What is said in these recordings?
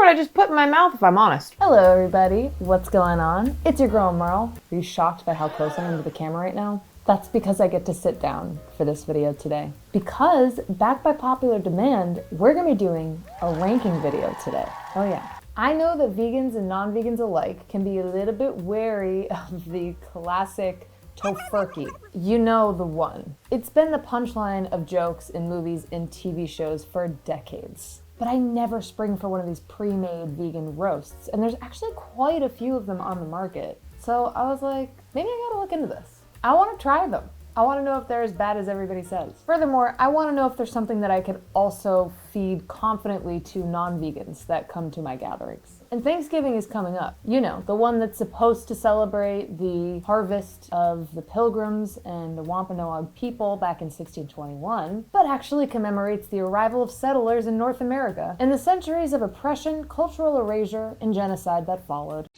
what I just put in my mouth, if I'm honest. Hello everybody, what's going on? It's your girl Merle. Are you shocked by how close I am to the camera right now? That's because I get to sit down for this video today. Because, backed by popular demand, we're gonna be doing a ranking video today. Oh yeah. I know that vegans and non-vegans alike can be a little bit wary of the classic Tofurky. You know the one. It's been the punchline of jokes in movies and TV shows for decades. But I never spring for one of these pre-made vegan roasts, and there's actually quite a few of them on the market. So I was like, maybe I gotta look into this. I wanna try them. I wanna know if they're as bad as everybody says. Furthermore, I wanna know if there's something that I could also feed confidently to non-vegans that come to my gatherings. And Thanksgiving is coming up. You know, the one that's supposed to celebrate the harvest of the Pilgrims and the Wampanoag people back in 1621, but actually commemorates the arrival of settlers in North America and the centuries of oppression, cultural erasure, and genocide that followed.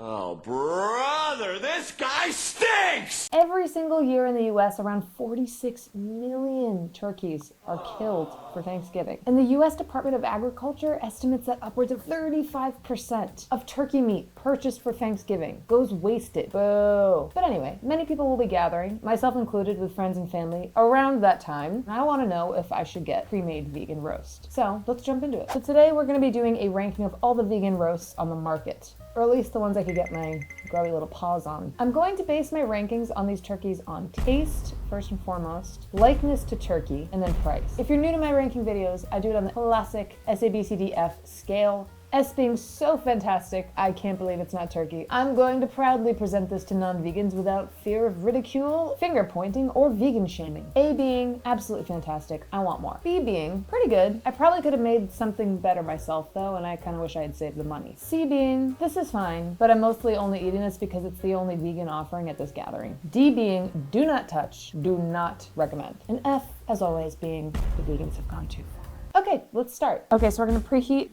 Oh, brother, this guy stinks! Every single year in the US, around 46 million turkeys are killed for Thanksgiving. And the US Department of Agriculture estimates that upwards of 35% of turkey meat purchased for Thanksgiving goes wasted. Boo. But anyway, many people will be gathering, myself included, with friends and family around that time. I want to know if I should get pre-made vegan roast. So let's jump into it. So today we're going to be doing a ranking of all the vegan roasts on the market, or at least the ones I could get my grubby little paws on. I'm going to base my rankings on these turkeys on taste, first and foremost, likeness to turkey, and then price. If you're new to my ranking videos, I do it on the classic SABCDF scale. S being so fantastic, I can't believe it's not turkey. I'm going to proudly present this to non-vegans without fear of ridicule, finger pointing, or vegan shaming. A being absolutely fantastic, I want more. B being pretty good. I probably could have made something better myself though, and I kind of wish I had saved the money. C being, this is fine, but I'm mostly only eating this because it's the only vegan offering at this gathering. D being, do not touch, do not recommend. And F, as always, being, the vegans have gone too far. Okay, let's start. Okay, so we're gonna preheat.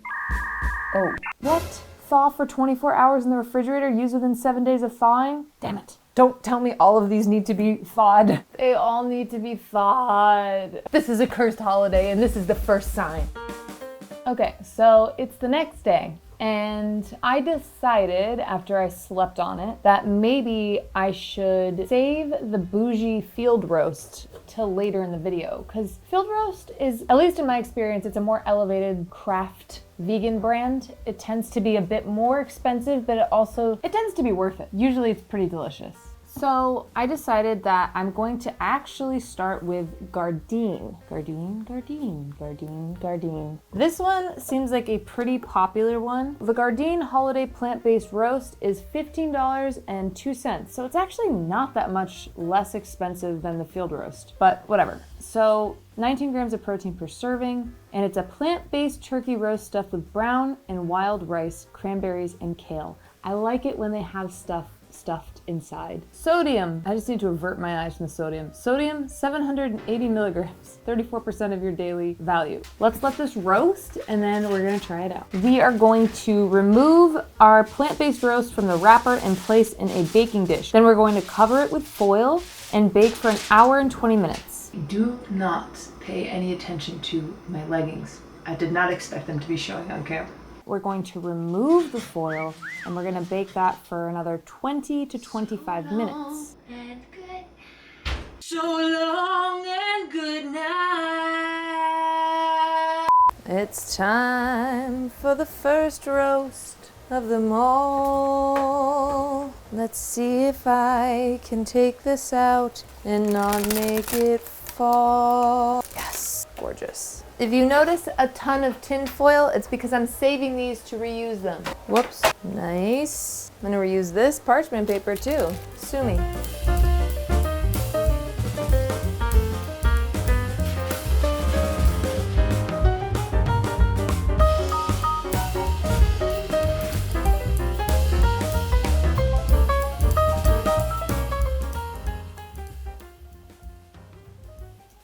Oh, what? Thaw for 24 hours in the refrigerator, used within 7 days of thawing? Damn it. Don't tell me all of these need to be thawed. They all need to be thawed. This is a cursed holiday and this is the first sign. Okay, so it's the next day. And I decided, after I slept on it, that maybe I should save the bougie field roast till later in the video. Because field roast is, at least in my experience, it's a more elevated craft vegan brand. It tends to be a bit more expensive, but it tends to be worth it. Usually it's pretty delicious. So I decided that I'm going to actually start with Gardein. Gardein. This one seems like a pretty popular one. The Gardein holiday plant-based roast is $15.02. So it's actually not that much less expensive than the field roast, but whatever. So 19 grams of protein per serving, and it's a plant-based turkey roast stuffed with brown and wild rice, cranberries, and kale. I like it when they have stuff stuffed inside. Sodium. I just need to avert my eyes from the sodium. Sodium, 780 milligrams, 34% of your daily value. Let's let this roast and then we're gonna try it out. We are going to remove our plant-based roast from the wrapper and place in a baking dish. Then we're going to cover it with foil and bake for an hour and 20 minutes. Do not pay any attention to my leggings. I did not expect them to be showing on camera. We're going to remove the foil and we're going to bake that for another 20 to 25 minutes. So long and good night. It's time for the first roast of them all. Let's see if I can take this out and not make it fall. Yes, gorgeous. If you notice a ton of tin foil, it's because I'm saving these to reuse them. Whoops. Nice. I'm gonna reuse this parchment paper too. Sue me.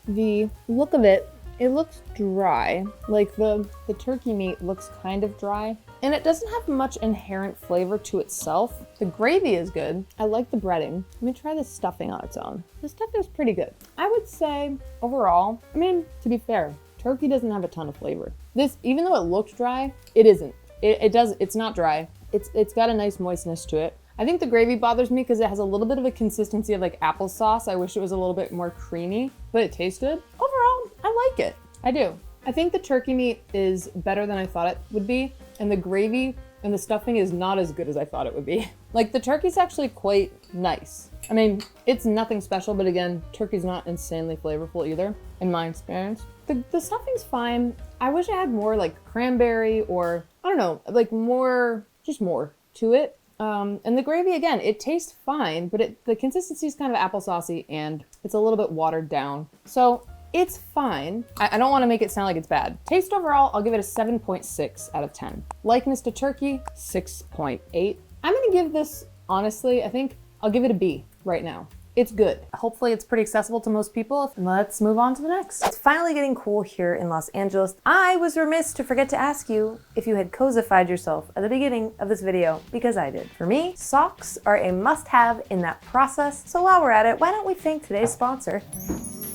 The look of it, it looks dry. Like the turkey meat looks kind of dry. And it doesn't have much inherent flavor to itself. The gravy is good. I like the breading. Let me try the stuffing on its own. The stuffing is pretty good. I would say overall, I mean, to be fair, turkey doesn't have a ton of flavor. This, even though it looks dry, it isn't. It's not dry. It's got a nice moistness to it. I think the gravy bothers me because it has a little bit of a consistency of like applesauce. I wish it was a little bit more creamy, but it tastes good. Overall, I like it. I do. I think the turkey meat is better than I thought it would be, and the gravy and the stuffing is not as good as I thought it would be. Like the turkey's actually quite nice. I mean, it's nothing special, but again, turkey's not insanely flavorful either, in my experience. The stuffing's fine. I wish I had more like cranberry or, I don't know, like more, just more to it. And the gravy, again, it tastes fine, but the consistency is kind of applesaucey and it's a little bit watered down. So it's fine. I don't want to make it sound like it's bad. Taste overall, I'll give it a 7.6 out of 10. Likeness to turkey, 6.8. I'm gonna give this, honestly, I think I'll give it a B right now. It's good. Hopefully it's pretty accessible to most people. Let's move on to the next. It's finally getting cool here in Los Angeles. I was remiss to forget to ask you if you had cozified yourself at the beginning of this video, because I did. For me, socks are a must-have in that process. So while we're at it, why don't we thank today's sponsor,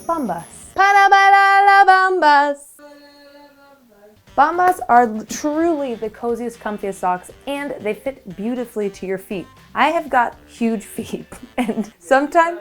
Bombas. Bombas. Bombas are truly the coziest, comfiest socks, and they fit beautifully to your feet. I have got huge feet, and sometimes...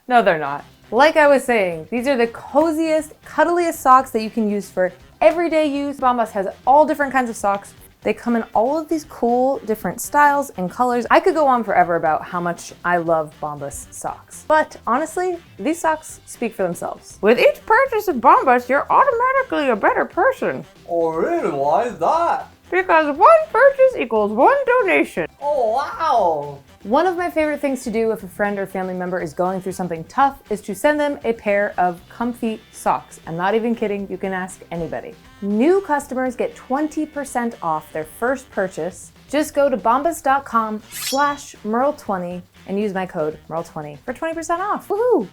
No, they're not. Like I was saying, these are the coziest, cuddliest socks that you can use for everyday use. Bombas has all different kinds of socks. They come in all of these cool different styles and colors. I could go on forever about how much I love Bombas socks. But honestly, these socks speak for themselves. With each purchase of Bombas, you're automatically a better person. Oh really? Why is that? Because one purchase equals one donation. Oh wow! One of my favorite things to do if a friend or family member is going through something tough is to send them a pair of comfy socks. I'm not even kidding, you can ask anybody. New customers get 20% off their first purchase. Just go to bombas.com/Merle20 and use my code Merle20 for 20% off. Woohoo!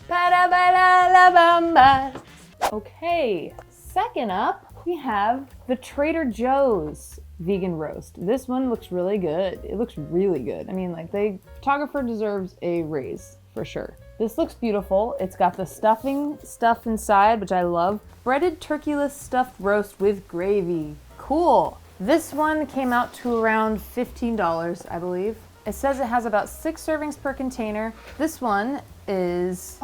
Okay, second up, we have the Trader Joe's vegan roast. This one looks really good. It looks really good. I mean, like, the photographer deserves a raise for sure. This looks beautiful. It's got the stuffing stuff inside, which I love. Breaded turkeyless stuffed roast with gravy. Cool. This one came out to around $15, I believe. It says it has about 6 servings per container. This one has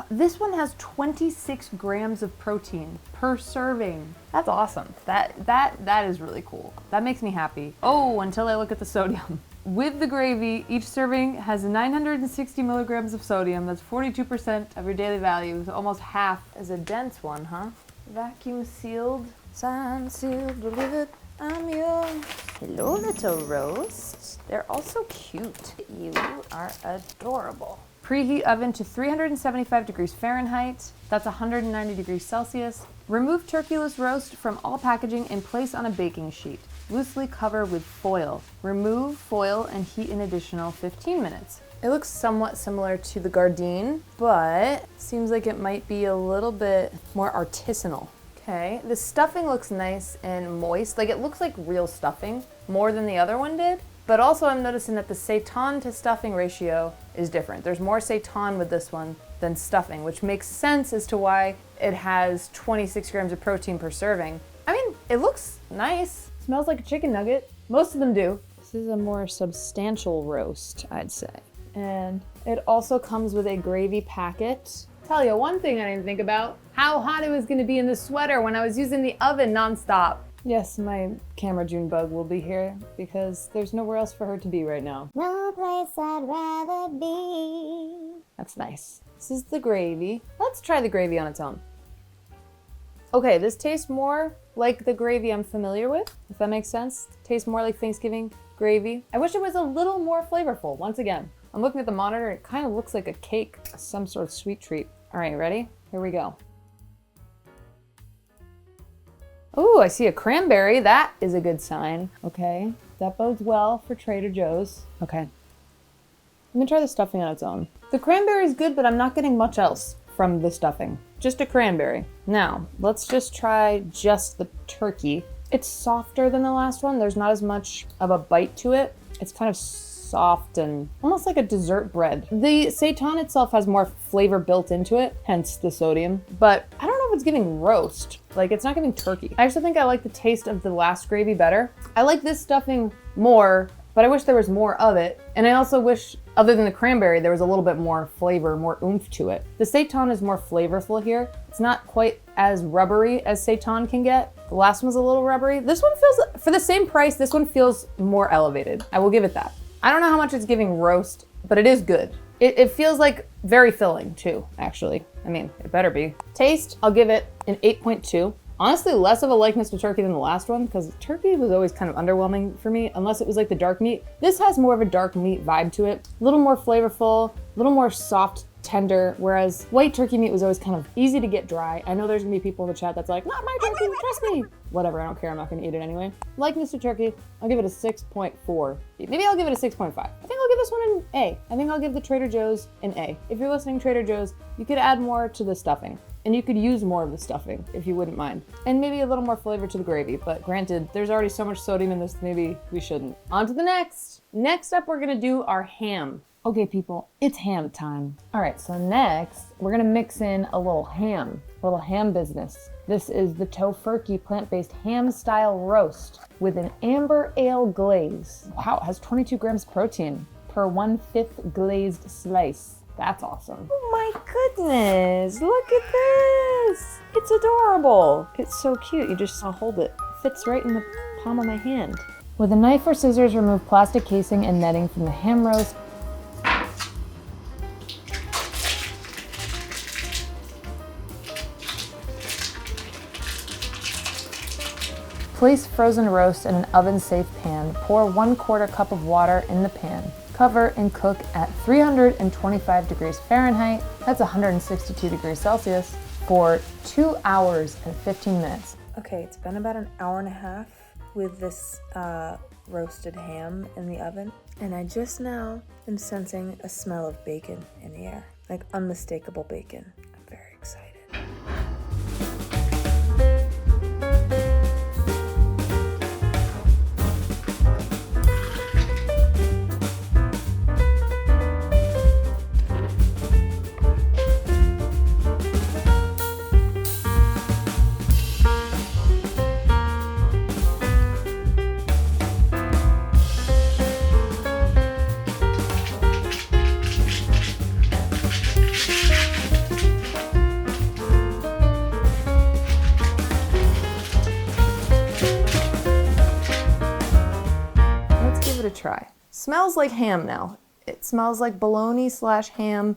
26 grams of protein per serving. That's awesome. That is really cool. That makes me happy. Oh, until I look at the sodium. With the gravy, each serving has 960 milligrams of sodium. That's 42% of your daily value. So almost half is a dense one, huh? Vacuum sealed, signed, sealed, delivered. I'm yours. Hello, little roast. They're also cute. You are adorable. Preheat oven to 375 degrees Fahrenheit. That's 190 degrees Celsius. Remove turkeyless roast from all packaging and place on a baking sheet. Loosely cover with foil. Remove foil and heat an additional 15 minutes. It looks somewhat similar to the Gardein, but seems like it might be a little bit more artisanal. Okay, the stuffing looks nice and moist. Like, it looks like real stuffing more than the other one did. But also I'm noticing that the seitan to stuffing ratio is different. There's more seitan with this one than stuffing, which makes sense as to why it has 26 grams of protein per serving. I mean, it looks nice. Smells like a chicken nugget. Most of them do. This is a more substantial roast, I'd say. And it also comes with a gravy packet. Tell you one thing I didn't think about, how hot it was gonna be in the sweater when I was using the oven nonstop. Yes, my camera June bug will be here because there's nowhere else for her to be right now. No place I'd rather be. That's nice. This is the gravy. Let's try the gravy on its own. Okay, this tastes more like the gravy I'm familiar with, if that makes sense. Tastes more like Thanksgiving gravy. I wish it was a little more flavorful, once again. I'm looking at the monitor, it kind of looks like a cake, some sort of sweet treat. All right, ready? Here we go. Ooh, I see a cranberry. That is a good sign. Okay, that bodes well for Trader Joe's. Okay, let me try the stuffing on its own. The cranberry is good, but I'm not getting much else from the stuffing. Just a cranberry. Now, let's just try just the turkey. It's softer than the last one. There's not as much of a bite to it. It's kind of soft and almost like a dessert bread. The seitan itself has more flavor built into it, hence the sodium. But I don't know know if it's giving roast. Like, it's not giving turkey. I actually think I like the taste of the last gravy better. I like this stuffing more, but I wish there was more of it. And I also wish, other than the cranberry, there was a little bit more flavor, more oomph to it. The seitan is more flavorful here. It's not quite as rubbery as seitan can get. The last one's a little rubbery. This one feels, for the same price, this one feels more elevated. I will give it that. I don't know how much it's giving roast, but it is good. It feels like very filling too, actually. I mean, it better be. Taste, I'll give it an 8.2. Honestly, less of a likeness to turkey than the last one, because turkey was always kind of underwhelming for me, unless it was like the dark meat. This has more of a dark meat vibe to it. A little more flavorful, a little more soft, tender, whereas white turkey meat was always kind of easy to get dry. I know there's gonna be people in the chat that's like, not my turkey, trust me. Whatever, I don't care, I'm not gonna eat it anyway. Likeness to turkey, I'll give it a 6.4. Maybe I'll give it a 6.5. I think I'll give this one an A. I think I'll give the Trader Joe's an A. If you're listening, Trader Joe's, you could add more to the stuffing. And you could use more of the stuffing if you wouldn't mind. And maybe a little more flavor to the gravy, but granted, there's already so much sodium in this, maybe we shouldn't. On to the next. Next up, we're gonna do our ham. Okay, people, it's ham time. All right, so next, we're gonna mix in a little ham business. This is the Tofurky plant-based ham style roast with an amber ale glaze. Wow, it has 22 grams protein per 1/5 glazed slice. That's awesome. Oh my goodness, look at this. It's adorable. It's so cute, you just hold it. Fits right in the palm of my hand. With a knife or scissors, remove plastic casing and netting from the ham roast. Place frozen roast in an oven-safe pan. Pour 1/4 cup of water in the pan. Cover and cook at 325 degrees Fahrenheit, that's 162 degrees Celsius, for 2 hours and 15 minutes. Okay, it's been about an hour and a half with this roasted ham in the oven, and I just now am sensing a smell of bacon in the air, like unmistakable bacon. I'm very excited. Try. Smells like ham now. It smells like bologna/ham.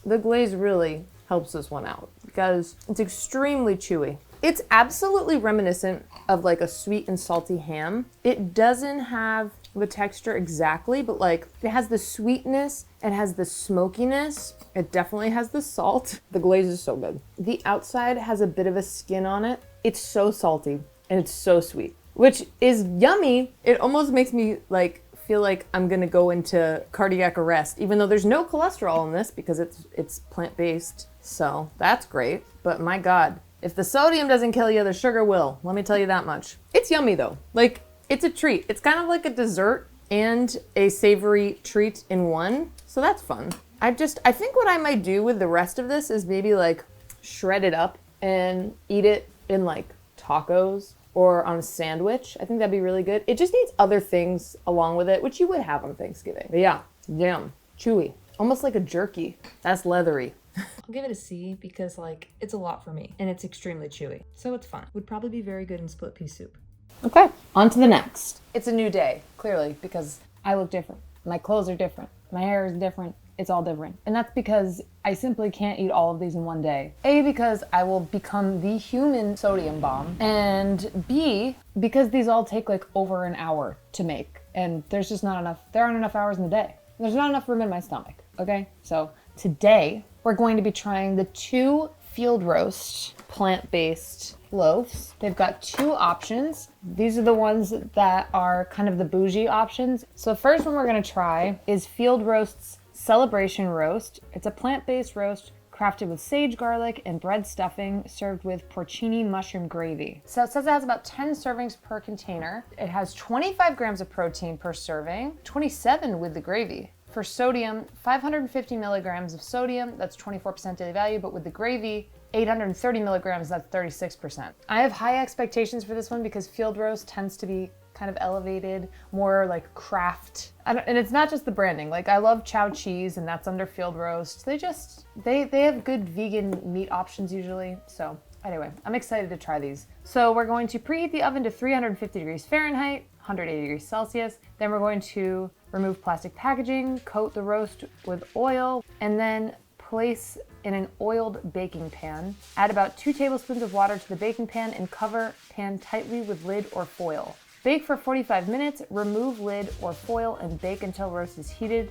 The glaze really helps this one out because it's extremely chewy. It's absolutely reminiscent of like a sweet and salty ham. It doesn't have the texture exactly, but like it has the sweetness, it has the smokiness, it definitely has the salt. The glaze is so good. The outside has a bit of a skin on it. It's so salty and it's so sweet, which is yummy. It almost makes me like feel like I'm gonna go into cardiac arrest, even though there's no cholesterol in this because it's plant-based. So that's great. But my God, if the sodium doesn't kill you, the sugar will. Let me tell you that much. It's yummy though. Like, it's a treat. It's kind of like a dessert and a savory treat in one. So that's fun. I think what I might do with the rest of this is maybe like shred it up and eat it in like tacos or on a sandwich. I think that'd be really good. It just needs other things along with it, which you would have on Thanksgiving. But yeah, damn, chewy. Almost like a jerky. That's leathery. I'll give it a C because like it's a lot for me and it's extremely chewy. So it's fun. Would probably be very good in split pea soup. Okay, on to the next. It's a new day, clearly, because I look different. My clothes are different. My hair is different. It's all different. And that's because I simply can't eat all of these in one day. A, because I will become the human sodium bomb. And B, because these all take like over an hour to make. And there's just not enough, there aren't enough hours in the day. There's not enough room in my stomach, okay? So today, we're going to be trying the 2 field roast plant-based loaves. They've got 2 options. These are the ones that are kind of the bougie options. So the first one we're gonna try is Field Roast's Celebration Roast. It's a plant-based roast crafted with sage garlic and bread stuffing, served with porcini mushroom gravy. So it says it has about 10 servings per container. It has 25 grams of protein per serving, 27 with the gravy. For sodium, 550 milligrams of sodium, that's 24% daily value, but with the gravy, 830 milligrams, that's 36%. I have high expectations for this one because field roast tends to be kind of elevated, more like craft. And it's not just the branding. Like I love Chow cheese and that's under field roast. They have good vegan meat options usually. So anyway, I'm excited to try these. So we're going to preheat the oven to 350 degrees Fahrenheit, 180 degrees Celsius. Then we're going to remove plastic packaging, coat the roast with oil, and then place in an oiled baking pan. Add about 2 tablespoons of water to the baking pan and cover pan tightly with lid or foil. Bake for 45 minutes, remove lid or foil, and bake until roast is heated,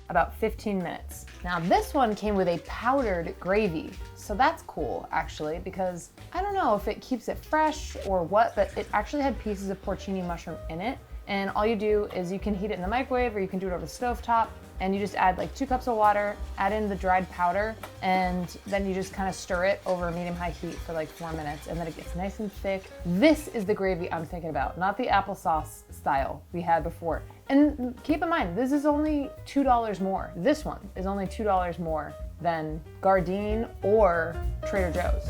about 15 minutes. Now this one came with a powdered gravy. So that's cool actually, because I don't know if it keeps it fresh or what, but it actually had pieces of porcini mushroom in it. And all you do is you can heat it in the microwave or you can do it over the stovetop, and you just add like 2 cups of water, add in the dried powder, and then you just kind of stir it over medium-high heat for like 4 minutes, and then it gets nice and thick. This is the gravy I'm thinking about, not the applesauce style we had before. And keep in mind, this is only $2 more. This one is only $2 more than Gardein or Trader Joe's.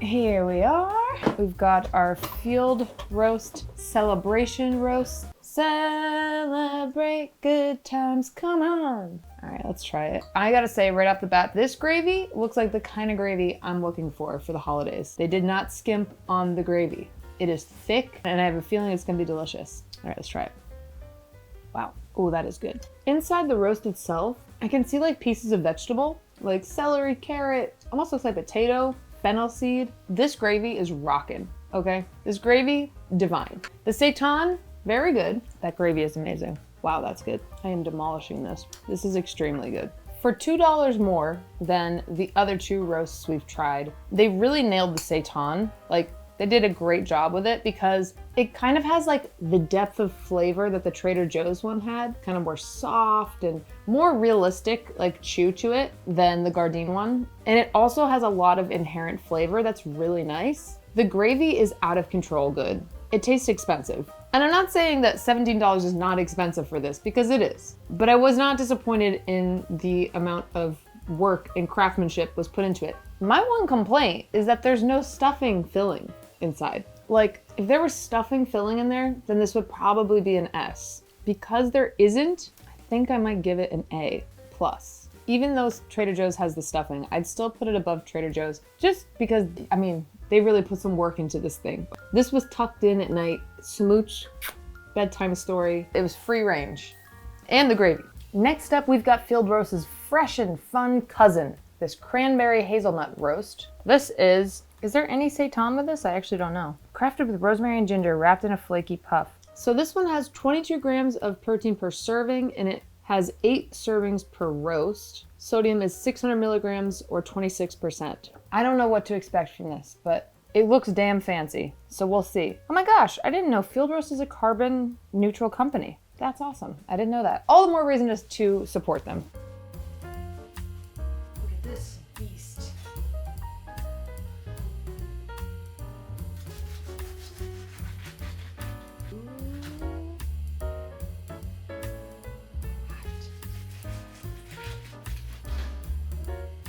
Here we are. We've got our field roast, celebration roast. Celebrate good times, come on. All right, let's try it. I gotta say right off the bat, this gravy looks like the kind of gravy I'm looking for the holidays. They did not skimp on the gravy. It is thick, and I have a feeling it's gonna be delicious. All right, let's try it. Wow, oh, that is good. Inside the roast itself, I can see like pieces of vegetable, like celery, carrot, almost looks like potato, fennel seed. This gravy is rockin', okay? This gravy, divine. The seitan, very good. That gravy is amazing. Wow, that's good. I am demolishing this. This is extremely good. For $2 more than the other 2 roasts we've tried, they really nailed the seitan. Like, they did a great job with it because it kind of has like the depth of flavor that the Trader Joe's one had, kind of more soft and more realistic like chew to it than the Gardein one. And it also has a lot of inherent flavor that's really nice. The gravy is out of control good. It tastes expensive. And I'm not saying that $17 is not expensive for this, because it is. But I was not disappointed in the amount of work and craftsmanship was put into it. My one complaint is that there's no stuffing filling inside. Like, if there was stuffing filling in there, then this would probably be an S. Because there isn't, I think I might give it an A+. Even though Trader Joe's has the stuffing, I'd still put it above Trader Joe's just because, I mean, they really put some work into this thing. This was tucked in at night, smooch, bedtime story. It was free range. And the gravy. Next up, we've got Field Roast's fresh and fun cousin, this cranberry hazelnut roast. This is there any seitan with this? I actually don't know. Crafted with rosemary and ginger, wrapped in a flaky puff. So this one has 22 grams of protein per serving, and it has 8 servings per roast. Sodium is 600 milligrams or 26%. I don't know what to expect from this, but it looks damn fancy, so we'll see. Oh my gosh, I didn't know Field Roast is a carbon neutral company. That's awesome. I didn't know that. All the more reason just to support them. Look at this beast.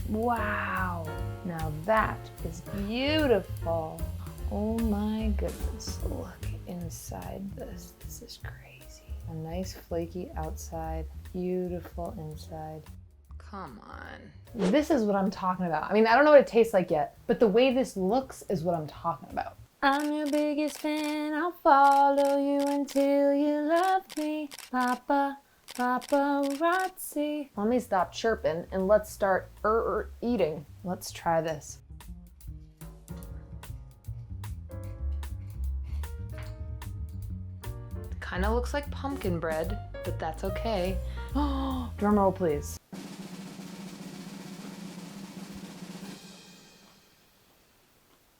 Wow, now that is beautiful. Oh my goodness, look inside this. This is crazy. A nice flaky outside, beautiful inside. Come on. This is what I'm talking about. I mean, I don't know what it tastes like yet, but the way this looks is what I'm talking about. I'm your biggest fan, I'll follow you until you love me, Papa. Paparazzi. Let me stop chirping and let's start eating. Let's try this. Kind of looks like pumpkin bread, but that's okay. Oh, drum roll, please.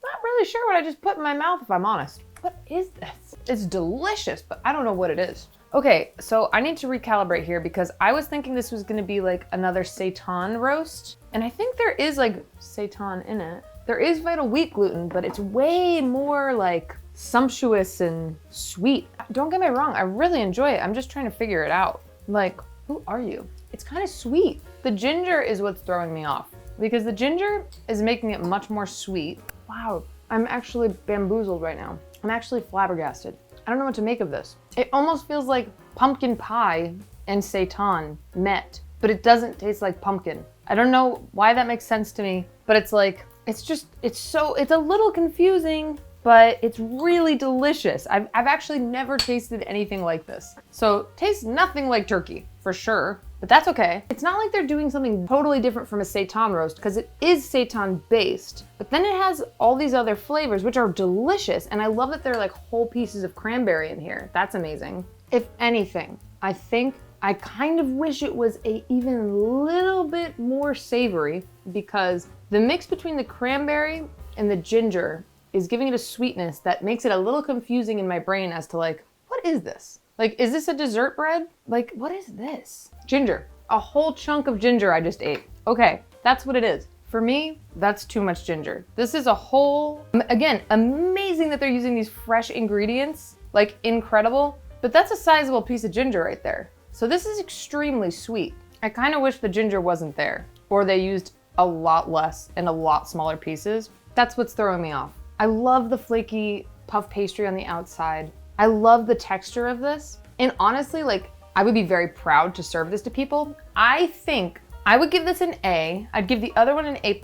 Not really sure what I just put in my mouth, if I'm honest. What is this? It's delicious, but I don't know what it is. Okay, so I need to recalibrate here because I was thinking this was gonna be like another seitan roast. And I think there is like seitan in it, There is vital wheat gluten, but it's way more like sumptuous and sweet. Don't get me wrong, I really enjoy it. I'm just trying to figure it out. Like, who are you? It's kind of sweet. The ginger is what's throwing me off because the ginger is making it much more sweet. Wow, I'm actually bamboozled right now. I'm actually flabbergasted. I don't know what to make of this. It almost feels like pumpkin pie and seitan met, but it doesn't taste like pumpkin. I don't know why that makes sense to me, but it's like, it's a little confusing, but it's really delicious. I've actually never tasted anything like this. So tastes nothing like turkey, for sure, but that's okay. It's not like they're doing something totally different from a seitan roast because it is seitan based, but then it has all these other flavors, which are delicious. And I love that they're like whole pieces of cranberry in here. That's amazing. If anything, I think I kind of wish it was a even little bit more savory because the mix between the cranberry and the ginger is giving it a sweetness that makes it a little confusing in my brain as to like, what is this? Like, is this a dessert bread? Like, what is this? Ginger, a whole chunk of ginger I just ate. Okay, that's what it is. For me, that's too much ginger. This is a whole, again, amazing that they're using these fresh ingredients, like incredible, but that's a sizable piece of ginger right there. So this is extremely sweet. I kind of wish the ginger wasn't there, or they used a lot less and a lot smaller pieces. That's what's throwing me off. I love the flaky puff pastry on the outside. I love the texture of this. And honestly, like, I would be very proud to serve this to people. I think I would give this an A. I'd give the other one an A+.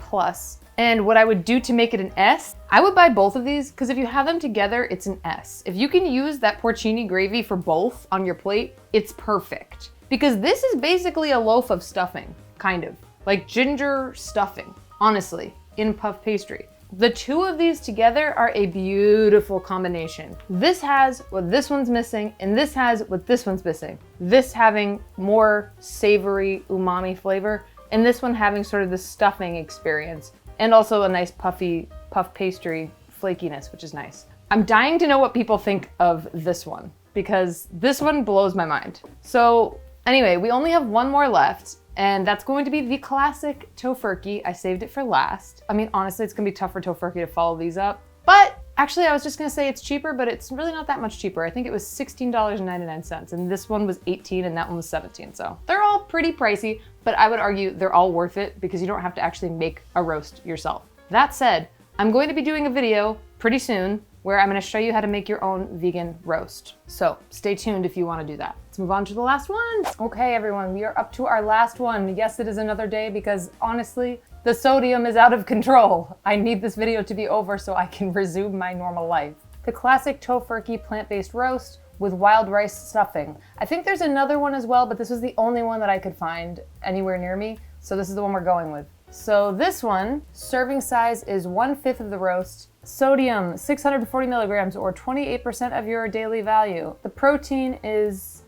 And what I would do to make it an S, I would buy both of these because if you have them together, it's an S. If you can use that porcini gravy for both on your plate, it's perfect. Because this is basically a loaf of stuffing, kind of. Like ginger stuffing, honestly, in puff pastry. The two of these together are a beautiful combination. This has what this one's missing, and this has what this one's missing. This having more savory umami flavor, and this one having sort of the stuffing experience, and also a nice puffy puff pastry flakiness, which is nice. I'm dying to know what people think of this one, because this one blows my mind. So anyway, we only have one more left, and that's going to be the classic Tofurky. I saved it for last. I mean, honestly, it's gonna be tough for Tofurky to follow these up. But actually, I was just gonna say it's cheaper, but it's really not that much cheaper. I think it was $16.99, and this one was $18 and that one was $17. So they're all pretty pricey, but I would argue they're all worth it because you don't have to actually make a roast yourself. That said, I'm going to be doing a video pretty soon where I'm gonna show you how to make your own vegan roast. So stay tuned if you wanna do that. Let's move on to the last one. Okay, everyone, we are up to our last one. Yes, it is another day because honestly, the sodium is out of control. I need this video to be over so I can resume my normal life. The classic Tofurky plant-based roast with wild rice stuffing. I think there's another one as well, but this was the only one that I could find anywhere near me. So this is the one we're going with. So this one, serving size is 1/5 of the roast. Sodium, 640 milligrams or 28% of your daily value. The protein is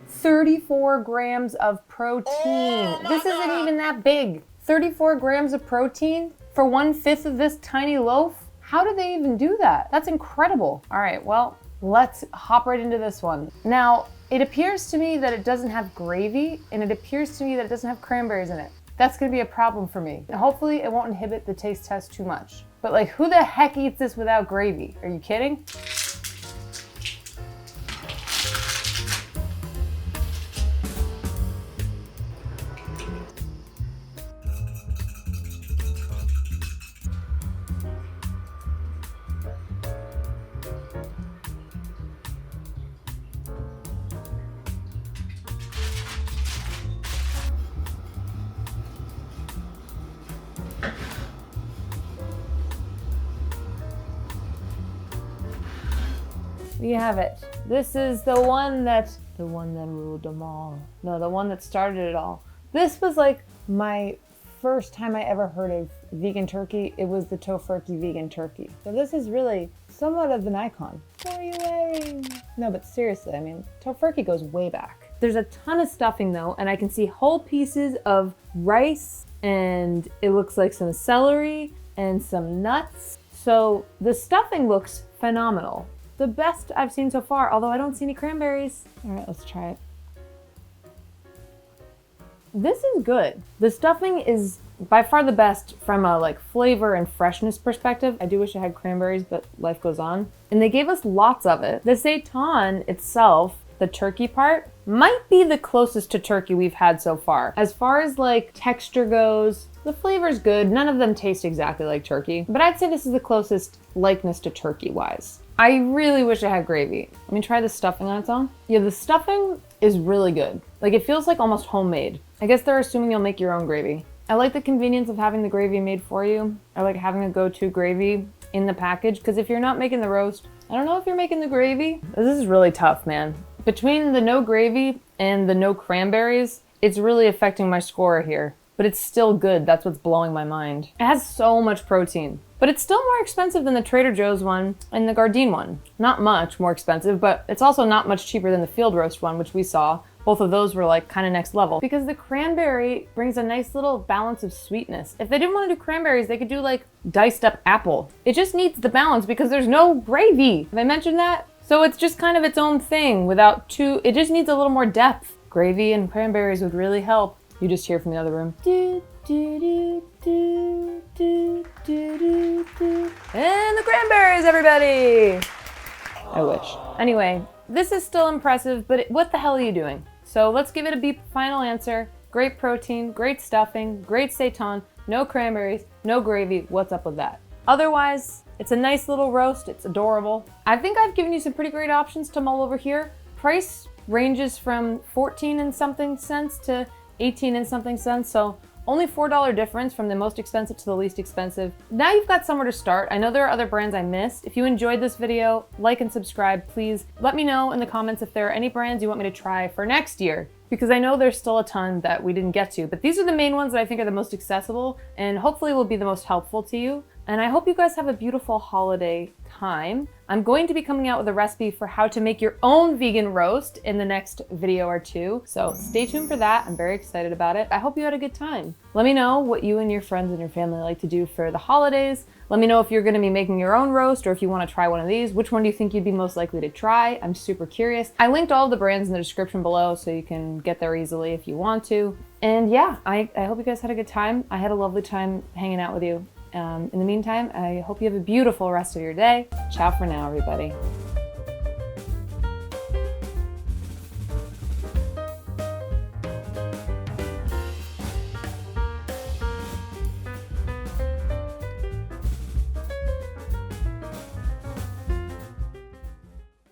34 grams of protein. This isn't even that big. 34 grams of protein for 1/5 of this tiny loaf? How do they even do that? That's incredible. All right, well, let's hop right into this one. Now, it appears to me that it doesn't have gravy, and it appears to me that it doesn't have cranberries in it. That's gonna be a problem for me. And hopefully it won't inhibit the taste test too much. But like, who the heck eats this without gravy? Are you kidding? We have it. This is the one that ruled them all. No, the one that started it all. This was like my first time I ever heard of vegan turkey. It was the Tofurky vegan turkey. So this is really somewhat of an icon. What are you wearing? No, but seriously, I mean, Tofurky goes way back. There's a ton of stuffing though, and I can see whole pieces of rice, and it looks like some celery and some nuts. So the stuffing looks phenomenal. The best I've seen so far, although I don't see any cranberries. All right, let's try it. This is good. The stuffing is by far the best from a like flavor and freshness perspective. I do wish I had cranberries, but life goes on. And they gave us lots of it. The seitan itself, the turkey part, might be the closest to turkey we've had so far. As far as like texture goes, the flavor's good. None of them taste exactly like turkey, but I'd say this is the closest likeness to turkey wise. I really wish I had gravy. Let me try the stuffing on its own. Yeah, the stuffing is really good. Like it feels like almost homemade. I guess they're assuming you'll make your own gravy. I like the convenience of having the gravy made for you. I like having a go-to gravy in the package, because if you're not making the roast, I don't know if you're making the gravy. This is really tough, man. Between the no gravy and the no cranberries, it's really affecting my score here. But it's still good. That's what's blowing my mind. It has so much protein. But it's still more expensive than the Trader Joe's one and the Gardein one. Not much more expensive, but it's also not much cheaper than the field roast one, which we saw. Both of those were like kind of next level, because the cranberry brings a nice little balance of sweetness. If they didn't want to do cranberries, they could do like diced up apple. It just needs the balance because there's no gravy. Have I mentioned that? So it's just kind of its own thing without it just needs a little more depth. Gravy and cranberries would really help. You just hear from the other room. Do, do, do, do, do, do, do, do. And the cranberries, everybody! I wish. Anyway, this is still impressive, but what the hell are you doing? So let's give it a beep final answer. Great protein, great stuffing, great seitan, no cranberries, no gravy. What's up with that? Otherwise, it's a nice little roast. It's adorable. I think I've given you some pretty great options to mull over here. Price ranges from 14 and something cents to 18 and something cents. So only $4 difference from the most expensive to the least expensive. Now you've got somewhere to start. I know there are other brands I missed. If you enjoyed this video, like and subscribe, please. Let me know in the comments if there are any brands you want me to try for next year, because I know there's still a ton that we didn't get to, but these are the main ones that I think are the most accessible and hopefully will be the most helpful to you. And I hope you guys have a beautiful holiday time. I'm going to be coming out with a recipe for how to make your own vegan roast in the next video or two. So stay tuned for that. I'm very excited about it. I hope you had a good time. Let me know what you and your friends and your family like to do for the holidays. Let me know if you're gonna be making your own roast or if you wanna try one of these. Which one do you think you'd be most likely to try? I'm super curious. I linked all of the brands in the description below so you can get there easily if you want to. And yeah, I hope you guys had a good time. I had a lovely time hanging out with you. In the meantime, I hope you have a beautiful rest of your day. Ciao for now, everybody.